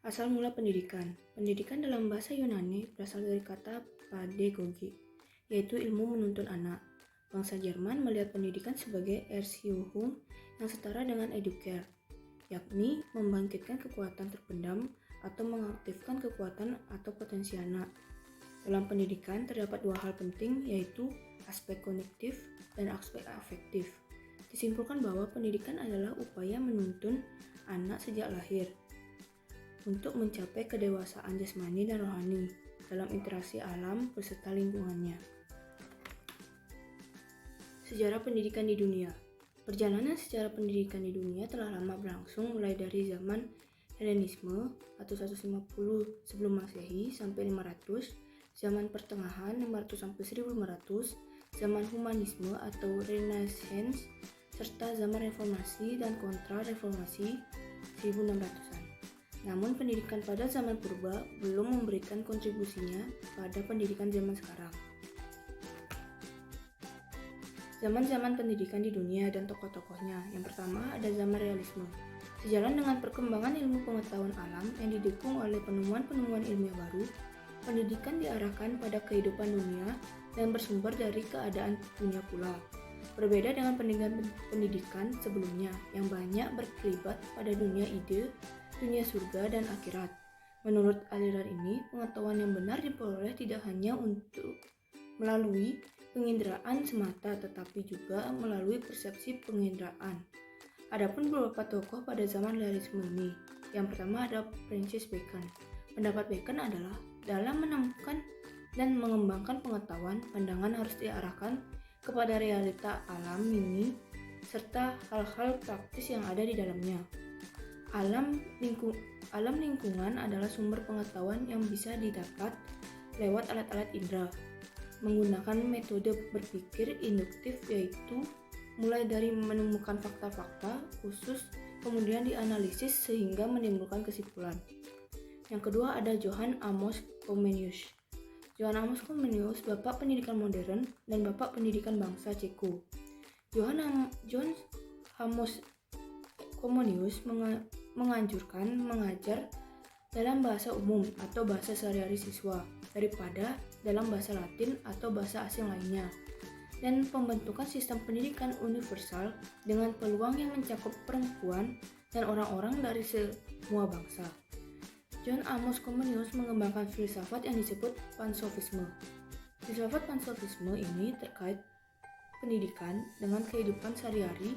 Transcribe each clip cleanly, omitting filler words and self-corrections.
Asal mula pendidikan. Pendidikan dalam bahasa Yunani berasal dari kata pedagogi, yaitu ilmu menuntun anak. Bangsa Jerman melihat pendidikan sebagai Erziehung yang setara dengan educare, yakni membangkitkan kekuatan terpendam atau mengaktifkan kekuatan atau potensi anak. Dalam pendidikan terdapat dua hal penting, yaitu aspek kognitif dan aspek afektif. Disimpulkan bahwa pendidikan adalah upaya menuntun anak sejak lahir untuk mencapai kedewasaan jasmani dan rohani dalam interaksi alam beserta lingkungannya. Sejarah pendidikan di dunia. Perjalanan sejarah pendidikan di dunia telah lama berlangsung, mulai dari zaman Helenisme atau 150 sebelum Masehi sampai 500, zaman pertengahan 500 sampai 1500, zaman humanisme atau Renaissance, serta zaman reformasi dan kontra-reformasi 1600-an. Namun pendidikan pada zaman purba belum memberikan kontribusinya pada pendidikan zaman sekarang. Zaman-zaman pendidikan di dunia dan tokoh-tokohnya. Yang pertama ada zaman realisme. Sejalan dengan perkembangan ilmu pengetahuan alam yang didukung oleh penemuan-penemuan ilmiah baru, pendidikan diarahkan pada kehidupan dunia dan bersumber dari keadaan dunia pula. Berbeda dengan pendidikan sebelumnya yang banyak berkelibat pada dunia ide, dunia surga dan akhirat. Menurut aliran ini, pengetahuan yang benar diperoleh tidak hanya untuk melalui penginderaan semata, tetapi juga melalui persepsi penginderaan. Adapun beberapa tokoh pada zaman realisme ini. Yang pertama ada Francis Bacon. Pendapat Bacon adalah dalam menemukan dan mengembangkan pengetahuan, pandangan harus diarahkan kepada realita alam ini serta hal-hal praktis yang ada di dalamnya. Alam lingkungan adalah sumber pengetahuan yang bisa didapat lewat alat-alat indera, menggunakan metode berpikir induktif, yaitu mulai dari menemukan fakta-fakta khusus kemudian dianalisis sehingga menimbulkan kesimpulan. Yang kedua ada Johann Amos Comenius. Johann Amos Comenius, bapak pendidikan modern dan bapak pendidikan bangsa Ceko. Johann Amos Comenius menganjurkan mengajar dalam bahasa umum atau bahasa sehari-hari siswa daripada dalam bahasa Latin atau bahasa asing lainnya, dan pembentukan sistem pendidikan universal dengan peluang yang mencakup perempuan dan orang-orang dari semua bangsa. John Amos Comenius mengembangkan filsafat yang disebut pansofisme. Filsafat pansofisme ini terkait pendidikan dengan kehidupan sehari-hari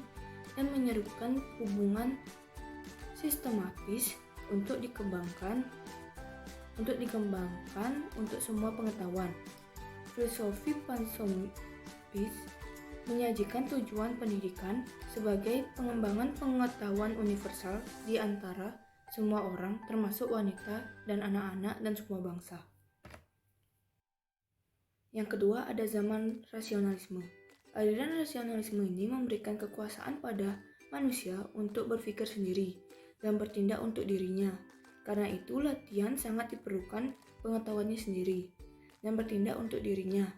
dan menyerukan hubungan sistematis untuk dikembangkan untuk semua pengetahuan. Filosofi pansofis menyajikan tujuan pendidikan sebagai pengembangan pengetahuan universal di antara semua orang, termasuk wanita dan anak-anak dan semua bangsa. Yang kedua ada zaman rasionalisme. Aliran rasionalisme ini memberikan kekuasaan pada manusia untuk berpikir sendiri dan bertindak untuk dirinya. Karena itu latihan sangat diperlukan pengetahuannya sendiri dan bertindak untuk dirinya.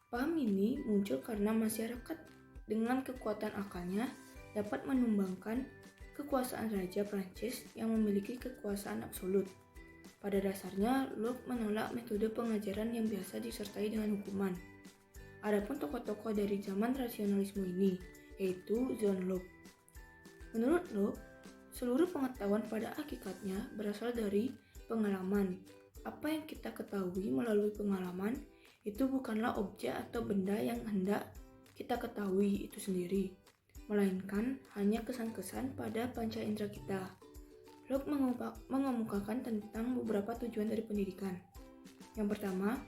Paham ini muncul karena masyarakat dengan kekuatan akalnya dapat menumbangkan kekuasaan Raja Prancis yang memiliki kekuasaan absolut. Pada dasarnya, Locke menolak metode pengajaran yang biasa disertai dengan hukuman. Adapun tokoh-tokoh dari zaman rasionalisme ini, yaitu John Locke. Menurut Locke, seluruh pengetahuan pada hakikatnya berasal dari pengalaman. Apa yang kita ketahui melalui pengalaman itu bukanlah objek atau benda yang hendak kita ketahui itu sendiri, melainkan hanya kesan-kesan pada panca indera kita. Locke mengemukakan tentang beberapa tujuan dari pendidikan. Yang pertama,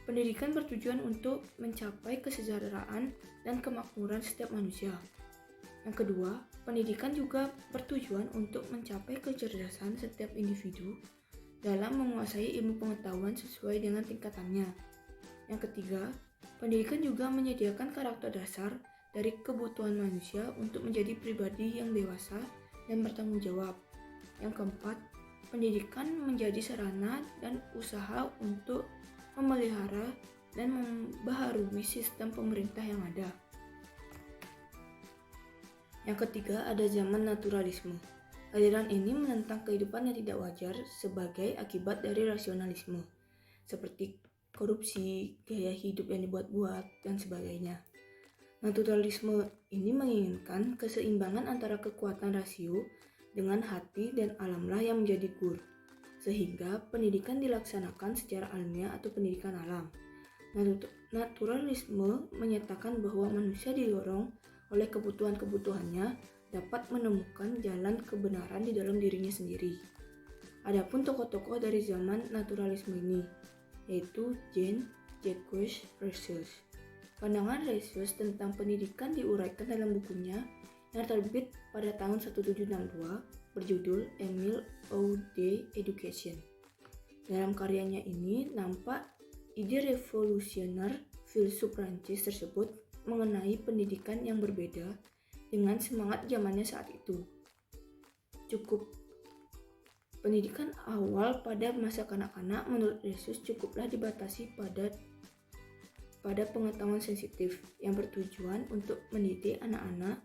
pendidikan bertujuan untuk mencapai kesejahteraan dan kemakmuran setiap manusia. Yang kedua, pendidikan juga bertujuan untuk mencapai kecerdasan setiap individu dalam menguasai ilmu pengetahuan sesuai dengan tingkatannya. Yang ketiga, pendidikan juga menyediakan karakter dasar dari kebutuhan manusia untuk menjadi pribadi yang dewasa dan bertanggung jawab. Yang keempat, pendidikan menjadi sarana dan usaha untuk memelihara dan membaharui sistem pemerintah yang ada. Yang ketiga ada zaman naturalisme. Aliran ini menentang kehidupan yang tidak wajar sebagai akibat dari rasionalisme, seperti korupsi, gaya hidup yang dibuat-buat, dan sebagainya. Naturalisme ini menginginkan keseimbangan antara kekuatan rasio dengan hati dan alamlah yang menjadi gur, sehingga pendidikan dilaksanakan secara alamiah atau pendidikan alam. Naturalisme menyatakan bahwa manusia didorong oleh kebutuhan-kebutuhannya dapat menemukan jalan kebenaran di dalam dirinya sendiri. Adapun tokoh-tokoh dari zaman naturalisme ini, yaitu Jean-Jacques Rousseau. Pandangan Rousseau tentang pendidikan diuraikan dalam bukunya yang terbit pada tahun 1762 berjudul Emile Oude Education. Dalam karyanya ini nampak ide revolusioner filsuf Prancis tersebut mengenai pendidikan yang berbeda dengan semangat zamannya saat itu. Pendidikan awal pada masa kanak-kanak menurut Yesus cukuplah dibatasi pada pengetahuan sensitif yang bertujuan untuk mendidik anak-anak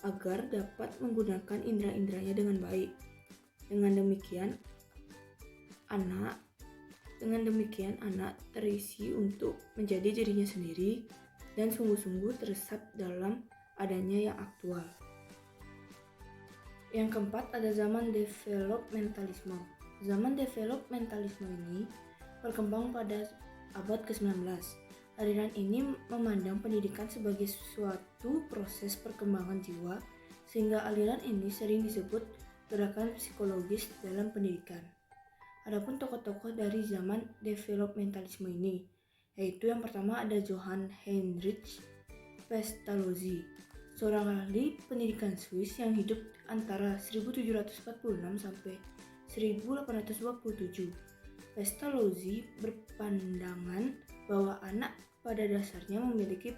agar dapat menggunakan indera-inderanya dengan baik. Dengan demikian anak terisi untuk menjadi dirinya sendiri dan sungguh-sungguh teresap dalam adanya yang aktual. Yang keempat ada zaman developmentalisme. Zaman developmentalisme ini berkembang pada abad ke-19. Aliran ini memandang pendidikan sebagai suatu proses perkembangan jiwa, sehingga aliran ini sering disebut gerakan psikologis dalam pendidikan. Adapun tokoh-tokoh dari zaman developmentalisme ini, yaitu yang pertama ada Johann Heinrich Pestalozzi, seorang ahli pendidikan Swiss yang hidup antara 1746 sampai 1827. Pestalozzi berpandangan bahwa anak pada dasarnya memiliki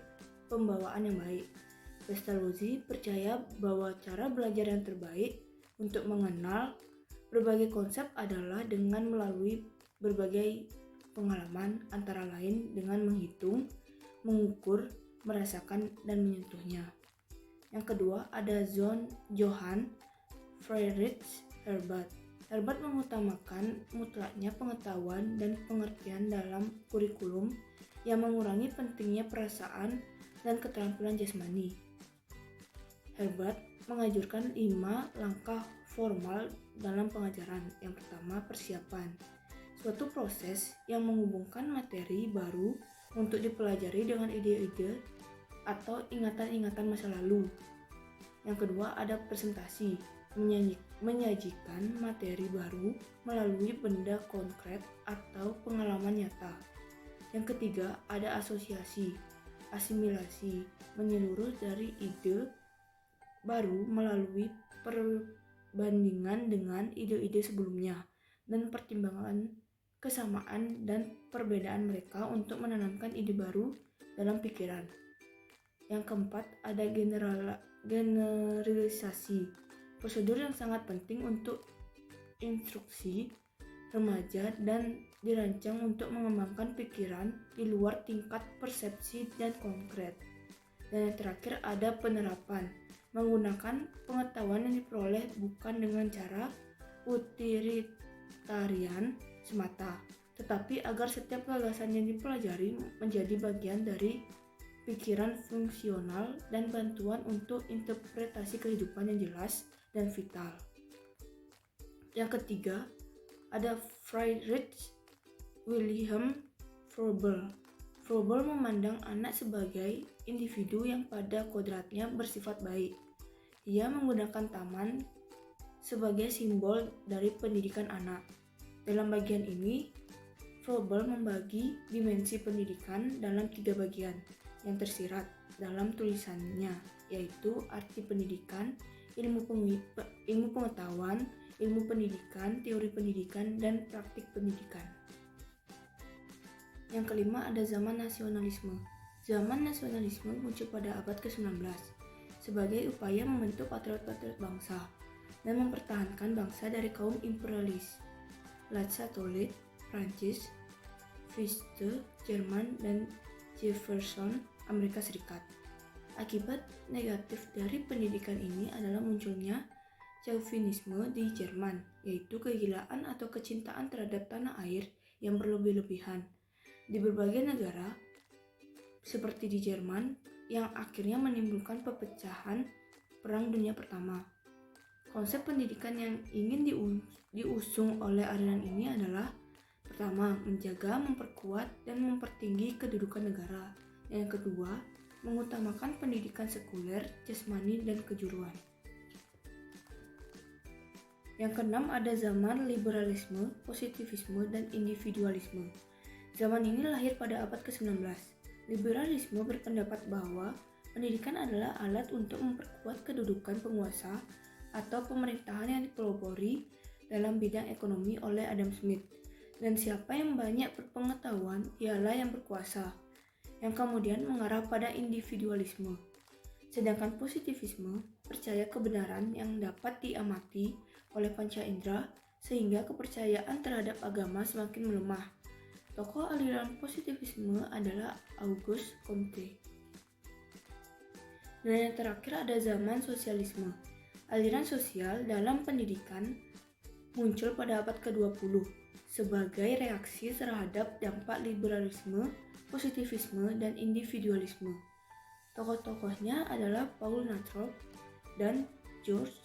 pembawaan yang baik. Pestalozzi percaya bahwa cara belajar yang terbaik untuk mengenal berbagai konsep adalah dengan melalui berbagai pengalaman, antara lain dengan menghitung, mengukur, merasakan, dan menyentuhnya. Yang kedua ada Johann Friedrich Herbert. Herbert mengutamakan mutlaknya pengetahuan dan pengertian dalam kurikulum yang mengurangi pentingnya perasaan dan keterampilan jasmani. Herbert menganjurkan 5 langkah formal dalam pengajaran. Yang pertama, persiapan. Suatu proses yang menghubungkan materi baru untuk dipelajari dengan ide-ide atau ingatan-ingatan masa lalu. Yang kedua ada presentasi, menyajikan materi baru melalui benda konkret atau pengalaman nyata. Yang ketiga ada asosiasi, asimilasi, menyeluruh dari ide baru melalui perbandingan dengan ide-ide sebelumnya dan pertimbangan kesamaan dan perbedaan mereka untuk menanamkan ide baru dalam pikiran. Yang keempat ada generalisasi, prosedur yang sangat penting untuk instruksi remaja dan dirancang untuk mengembangkan pikiran di luar tingkat persepsi dan konkret. Dan yang terakhir ada penerapan, menggunakan pengetahuan yang diperoleh bukan dengan cara utilitarian semata, tetapi agar setiap gagasan yang dipelajari menjadi bagian dari pikiran fungsional dan bantuan untuk interpretasi kehidupan yang jelas dan vital. Yang ketiga ada Friedrich Wilhelm Froebel. Froebel memandang anak sebagai individu yang pada kodratnya bersifat baik. Ia menggunakan taman sebagai simbol dari pendidikan anak. Dalam bagian ini, Froebel membagi dimensi pendidikan dalam 3 bagian yang tersirat dalam tulisannya, yaitu arti pendidikan, ilmu pengetahuan, ilmu pendidikan, teori pendidikan, dan praktik pendidikan. Yang kelima ada zaman nasionalisme. Zaman nasionalisme muncul pada abad ke-19 sebagai upaya membentuk patriot-patriot bangsa dan mempertahankan bangsa dari kaum imperialis. Latsaltolit, Prancis, Fichte, Jerman, dan Jefferson, Amerika Serikat. Akibat negatif dari pendidikan ini adalah munculnya chauvinisme di Jerman, yaitu kegilaan atau kecintaan terhadap tanah air yang berlebih-lebihan. Di berbagai negara, seperti di Jerman, yang akhirnya menimbulkan pepecahan Perang Dunia Pertama. Konsep pendidikan yang ingin diusung oleh aliran ini adalah: pertama, menjaga, memperkuat, dan mempertinggi kedudukan negara. Yang kedua, mengutamakan pendidikan sekuler, jasmani, dan kejuruan. Yang keenam, ada zaman liberalisme, positivisme, dan individualisme. Zaman ini lahir pada abad ke-19. Liberalisme berpendapat bahwa pendidikan adalah alat untuk memperkuat kedudukan penguasa atau pemerintahan yang dipelopori dalam bidang ekonomi oleh Adam Smith. Dan siapa yang banyak berpengetahuan, ialah yang berkuasa, yang kemudian mengarah pada individualisme. Sedangkan positivisme percaya kebenaran yang dapat diamati oleh panca indera, sehingga kepercayaan terhadap agama semakin melemah. Tokoh aliran positivisme adalah Auguste Comte. Dan yang terakhir ada zaman sosialisme. Aliran sosial dalam pendidikan muncul pada abad ke-20 sebagai reaksi terhadap dampak liberalisme, positivisme, dan individualisme. Tokoh-tokohnya adalah Paul Natrop dan George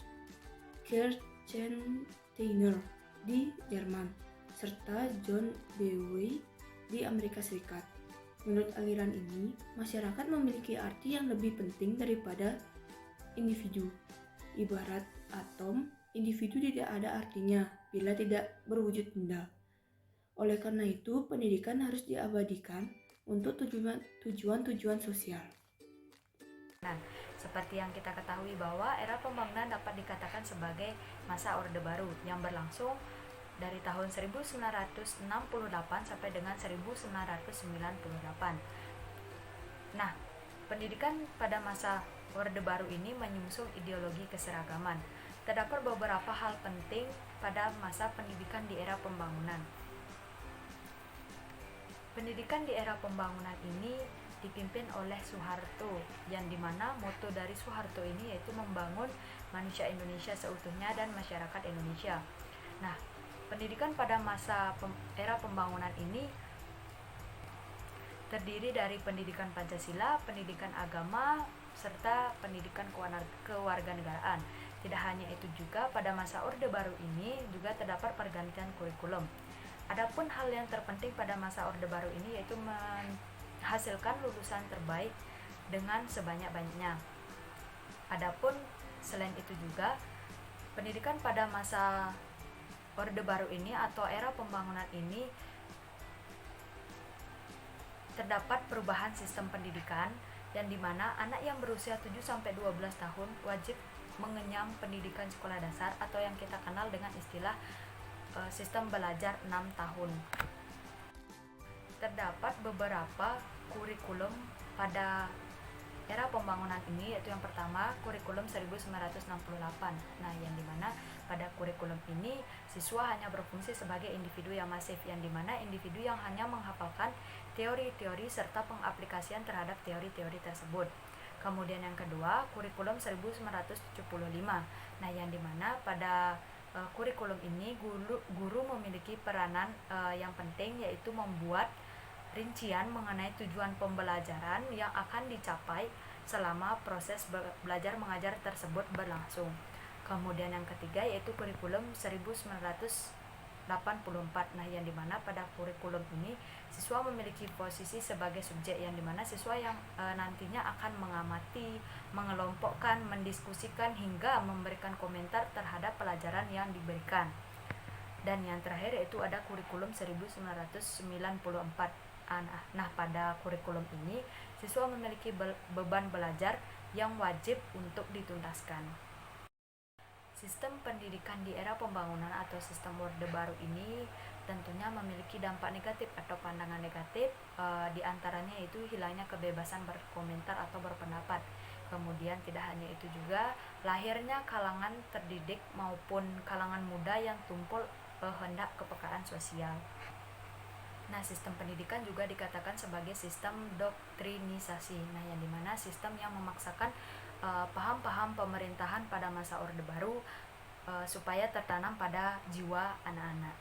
Kerchensteiner di Jerman, serta John Dewey di Amerika Serikat. Menurut aliran ini, masyarakat memiliki arti yang lebih penting daripada individu. Ibarat atom, individu tidak ada artinya bila tidak berwujud benda. Oleh karena itu, pendidikan harus diabadikan untuk tujuan-tujuan sosial. Nah, seperti yang kita ketahui bahwa era pembangunan dapat dikatakan sebagai masa Orde Baru yang berlangsung dari tahun 1968 sampai dengan 1998. Nah, pendidikan pada masa Orde Baru ini menyusung ideologi keseragaman. Terdapat beberapa hal penting pada masa pendidikan di era pembangunan. Pendidikan di era pembangunan ini dipimpin oleh Soeharto, yang dimana moto dari Soeharto ini yaitu membangun manusia Indonesia seutuhnya dan masyarakat Indonesia. Nah, pendidikan pada masa era pembangunan ini terdiri dari pendidikan Pancasila, pendidikan agama, serta pendidikan kewarganegaraan. Tidak hanya itu juga, pada masa Orde Baru ini juga terdapat pergantian kurikulum. Adapun hal yang terpenting pada masa Orde Baru ini yaitu menghasilkan lulusan terbaik dengan sebanyak-banyaknya. Adapun selain itu juga, pendidikan pada masa Orde Baru ini atau era pembangunan ini terdapat perubahan sistem pendidikan yang dimana anak yang berusia 7-12 tahun wajib mengenyam pendidikan sekolah dasar atau yang kita kenal dengan istilah sistem belajar 6 tahun. Terdapat beberapa kurikulum pada era pembangunan ini, yaitu yang pertama kurikulum 1968. Nah, yang dimana pada kurikulum ini siswa hanya berfungsi sebagai individu yang masif, yang dimana individu yang hanya menghafalkan teori-teori serta pengaplikasian terhadap teori-teori tersebut. Kemudian yang kedua, kurikulum 1975. Nah, yang dimana pada kurikulum ini guru memiliki peranan yang penting, yaitu membuat rincian mengenai tujuan pembelajaran yang akan dicapai selama proses belajar mengajar tersebut berlangsung. Kemudian yang ketiga yaitu kurikulum 1984. Nah, yang dimana pada kurikulum ini siswa memiliki posisi sebagai subjek, yang dimana siswa yang nantinya akan mengamati, mengelompokkan, mendiskusikan hingga memberikan komentar terhadap pelajaran yang diberikan. Dan yang terakhir yaitu ada kurikulum 1994. Nah, pada kurikulum ini siswa memiliki beban belajar yang wajib untuk dituntaskan. Sistem pendidikan di era pembangunan atau sistem Orde Baru ini tentunya memiliki dampak negatif atau pandangan negatif, di antaranya yaitu hilangnya kebebasan berkomentar atau berpendapat. Kemudian tidak hanya itu juga, lahirnya kalangan terdidik maupun kalangan muda yang tumpul hendak kepekaan sosial. Nah, sistem pendidikan juga dikatakan sebagai sistem doktrinisasi. Nah, yang dimana sistem yang memaksakan paham-paham pemerintahan pada masa Orde Baru supaya tertanam pada jiwa anak-anak.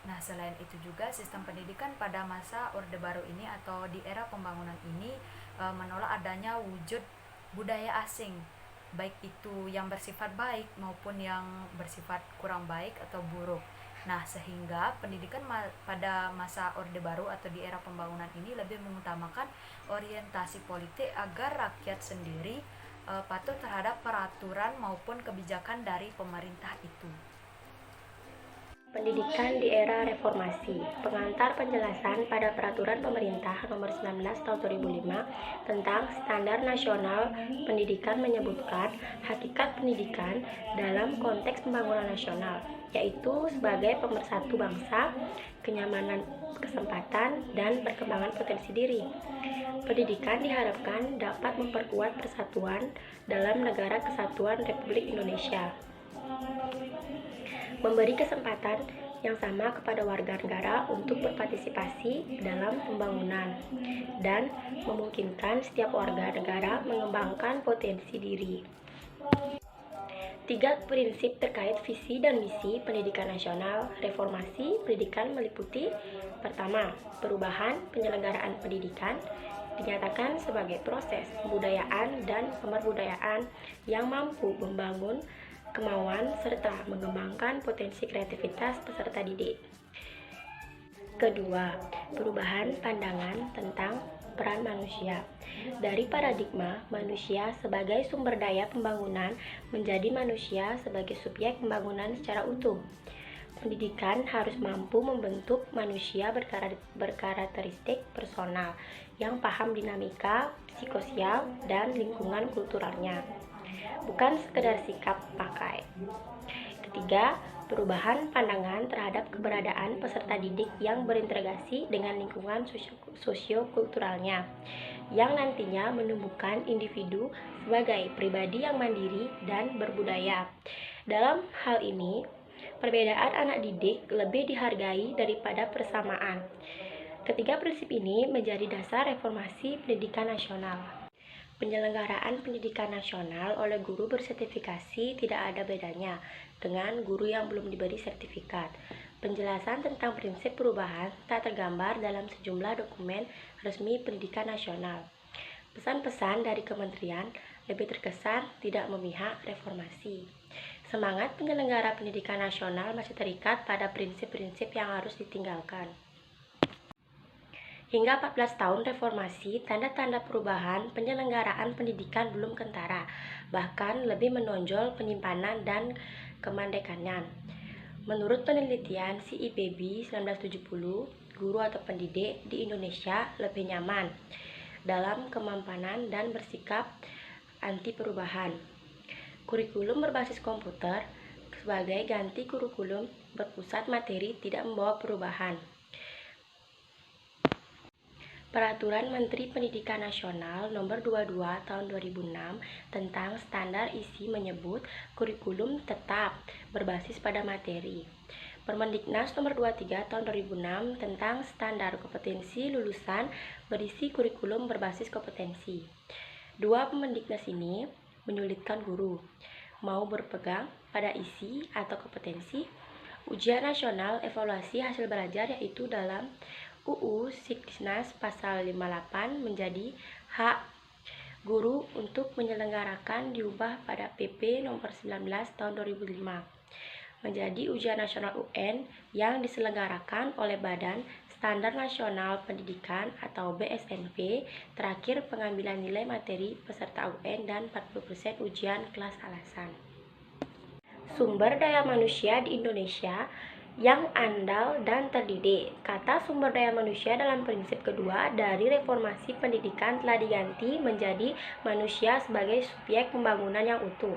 Nah, selain itu juga sistem pendidikan pada masa Orde Baru ini atau di era pembangunan ini menolak adanya wujud budaya asing, baik itu yang bersifat baik maupun yang bersifat kurang baik atau buruk. Nah, sehingga pendidikan pada masa Orde Baru atau di era pembangunan ini lebih mengutamakan orientasi politik agar rakyat sendiri patuh terhadap peraturan maupun kebijakan dari pemerintah itu. Pendidikan di era reformasi. Pengantar penjelasan pada Peraturan Pemerintah Nomor 19 Tahun 2005 tentang Standar Nasional Pendidikan menyebutkan hakikat pendidikan dalam konteks pembangunan nasional, yaitu sebagai pemersatu bangsa, kenyamanan kesempatan, dan perkembangan potensi diri. Pendidikan diharapkan dapat memperkuat persatuan dalam Negara Kesatuan Republik Indonesia, memberi kesempatan yang sama kepada warga negara untuk berpartisipasi dalam pembangunan, dan memungkinkan setiap warga negara mengembangkan potensi diri. 3 prinsip terkait visi dan misi pendidikan nasional reformasi pendidikan meliputi: pertama, perubahan penyelenggaraan pendidikan dinyatakan sebagai proses kebudayaan dan pemberdayaan yang mampu membangun kemauan serta mengembangkan potensi kreativitas peserta didik. Kedua, perubahan pandangan tentang peran manusia. Dari paradigma manusia sebagai sumber daya pembangunan menjadi manusia sebagai subjek pembangunan secara utuh. Pendidikan harus mampu membentuk manusia berkarakteristik personal yang paham dinamika psikososial dan lingkungan kulturalnya, bukan sekedar sikap pakai. Ketiga, perubahan pandangan terhadap keberadaan peserta didik yang berintegrasi dengan lingkungan sosio-kulturalnya, yang nantinya menumbuhkan individu sebagai pribadi yang mandiri dan berbudaya. Dalam hal ini, perbedaan anak didik lebih dihargai daripada persamaan. Ketiga prinsip ini menjadi dasar reformasi pendidikan nasional. Penyelenggaraan pendidikan nasional oleh guru bersertifikasi tidak ada bedanya dengan guru yang belum diberi sertifikat. Penjelasan tentang prinsip perubahan tak tergambar dalam sejumlah dokumen resmi pendidikan nasional. Pesan-pesan dari kementerian lebih terkesan tidak memihak reformasi. Semangat penyelenggara pendidikan nasional masih terikat pada prinsip-prinsip yang harus ditinggalkan. Hingga 14 tahun reformasi, tanda-tanda perubahan penyelenggaraan pendidikan belum kentara, bahkan lebih menonjol penyimpanan dan kemandekannya. Menurut penelitian CIPB 1970, guru atau pendidik di Indonesia lebih nyaman dalam kemampanan dan bersikap anti perubahan. Kurikulum berbasis komputer sebagai ganti kurikulum berpusat materi tidak membawa perubahan. Peraturan Menteri Pendidikan Nasional Nomor 22 Tahun 2006 tentang standar isi menyebut kurikulum tetap berbasis pada materi. Permendiknas Nomor 23 Tahun 2006 tentang standar kompetensi lulusan berisi kurikulum berbasis kompetensi. Dua Permendiknas ini menyulitkan guru mau berpegang pada isi atau kompetensi. Ujian nasional evaluasi hasil belajar yaitu dalam UU Sikdisnas pasal 58 menjadi hak guru untuk menyelenggarakan diubah pada PP nomor 19 tahun 2005 menjadi ujian nasional UN yang diselenggarakan oleh Badan Standar Nasional Pendidikan atau BSNP. Terakhir, pengambilan nilai materi peserta UN dan 40% ujian kelas alasan. Sumber daya manusia di Indonesia yang andal dan terdidik. Kata sumber daya manusia dalam prinsip kedua dari reformasi pendidikan telah diganti menjadi manusia sebagai subjek pembangunan yang utuh.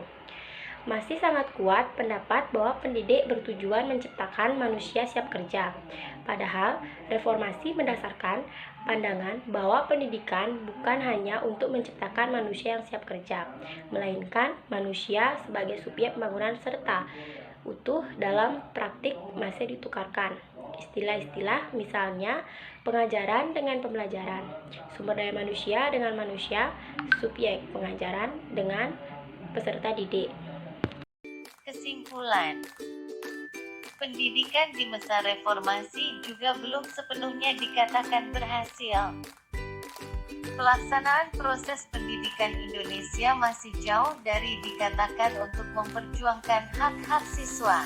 Masih sangat kuat pendapat bahwa pendidik bertujuan menciptakan manusia siap kerja. Padahal reformasi mendasarkan pandangan bahwa pendidikan bukan hanya untuk menciptakan manusia yang siap kerja, melainkan manusia sebagai subjek pembangunan serta utuh dalam praktik masih ditukarkan. Istilah-istilah misalnya pengajaran dengan pembelajaran, sumber daya manusia dengan manusia, subjek pengajaran dengan peserta didik. Kesimpulan, pendidikan di masa reformasi juga belum sepenuhnya dikatakan berhasil. Pelaksanaan proses pendidikan Indonesia masih jauh dari dikatakan untuk memperjuangkan hak-hak siswa.